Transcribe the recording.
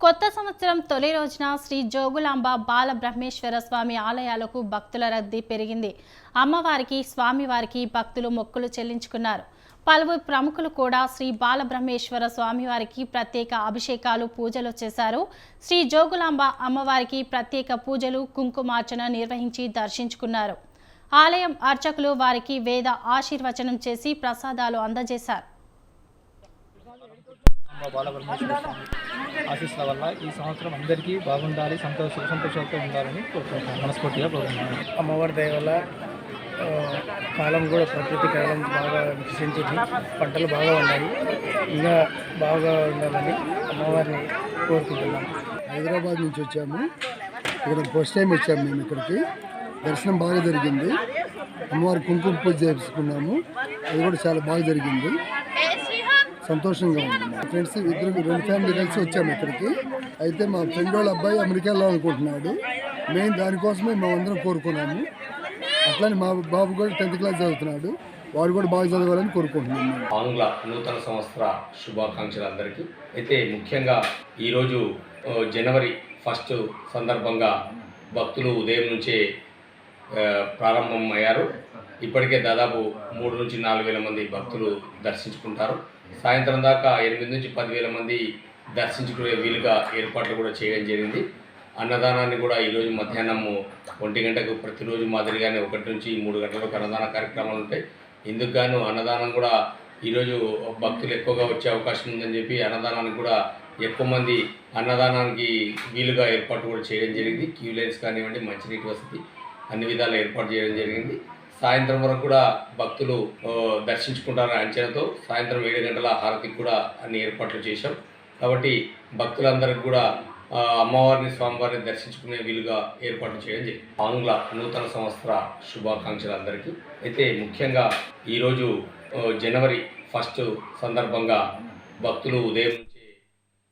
కొత్త సంవత్సరం తొలి రోజున శ్రీ జోగులాంబ బాల బ్రహ్మేశ్వర స్వామి ఆలయాలకు భక్తుల రద్దీ పెరిగింది. అమ్మవారికి స్వామివారికి భక్తులు మొక్కులు చెల్లించుకున్నారు. పలువురు ప్రముఖులు కూడా శ్రీ బాలబ్రహ్మేశ్వర స్వామివారికి ప్రత్యేక అభిషేకాలు పూజలు చేశారు. శ్రీ జోగులాంబ అమ్మవారికి ప్రత్యేక పూజలు కుంకుమార్చన నిర్వహించి దర్శించుకున్నారు. ఆలయం అర్చకులు వారికి వేద ఆశీర్వచనం చేసి ప్రసాదాలు అందజేశారు. బాలబ్రహ్మేశ్వర స్వామి ఆశీస్సుల వల్ల ఈ సంవత్సరం అందరికీ బాగుండాలి, సంతోషాలతో ఉండాలని కోరుకుంటున్నాను. మనస్ఫూర్తిగా కోరుకుంటున్నాను. అమ్మవారి దయ వల్ల కాలం కూడా ప్రకృతి కాలం బాగా వికసించింది, పంటలు బాగా ఉన్నాయి, ఇంకా బాగా ఉండాలని అమ్మవారిని కోరుకుంటున్నాము. హైదరాబాద్ నుంచి వచ్చాము. ఇక్కడ ఫస్ట్ టైం వచ్చాము. మేము ఇక్కడికి దర్శనం బాగా జరిగింది. అమ్మవారి కుంకుమ పూజ చేసుకున్నాము. అది కూడా చాలా బాగా జరిగింది. సంతోషంగా ఉంది. మా ఫ్రెండ్స్ రెండు ఫ్యామిలీ కలిసి వచ్చాము ఇక్కడికి. అయితే మా ఫ్రెండ్ వాళ్ళ అబ్బాయి అమెరికా వెళ్ళాలనుకుంటున్నాడు. మేము దానికోసమే మేమందరం కోరుకున్నాము. అట్లానే మా బాబు కూడా 10th క్లాస్ చదువుతున్నాడు. వాడు కూడా బాగా చదవాలని కోరుకుంటున్నాము. ఆంగ్ల నూతన సంవత్సర శుభాకాంక్షలు అందరికీ. అయితే ముఖ్యంగా ఈరోజు జనవరి 1 సందర్భంగా భక్తులు ఉదయం నుంచే ప్రారంభం అయ్యారు. ఇప్పటికే దాదాపు 3 నుంచి 4 వేల మంది భక్తులు దర్శించుకుంటారు. సాయంత్రం దాకా 8 నుంచి 10,000 మంది దర్శించుకునే వీలుగా ఏర్పాట్లు కూడా చేయడం జరిగింది. అన్నదానాన్ని కూడా ఈరోజు మధ్యాహ్నం 1 గంటకు ప్రతిరోజు మాదిరిగానే 1 నుంచి 3 గంటల వరకు అన్నదాన కార్యక్రమాలు ఉంటాయి. ఇందుకు గాను అన్నదానం కూడా ఈరోజు భక్తులు ఎక్కువగా వచ్చే అవకాశం ఉందని చెప్పి అన్నదానానికి కూడా ఎక్కువ మంది అన్నదానానికి వీలుగా ఏర్పాటు కూడా చేయడం జరిగింది. క్యూ లైన్స్ కానివ్వండి, మంచినీటి వసతి అన్ని విధాలు ఏర్పాటు చేయడం జరిగింది. సాయంత్రం వరకు కూడా భక్తులు దర్శించుకుంటారనే అంచనాతో సాయంత్రం 7 గంటల హారతికి కూడా అన్ని ఏర్పాట్లు చేశాం. కాబట్టి భక్తులందరికీ కూడా అమ్మవారిని స్వామివారిని దర్శించుకునే వీలుగా ఏర్పాట్లు చేయడం జరిగింది. ఆంగ్ల నూతన సంవత్సర శుభాకాంక్షలు అందరికీ. అయితే ముఖ్యంగా ఈరోజు జనవరి 1 సందర్భంగా భక్తులు ఉదయం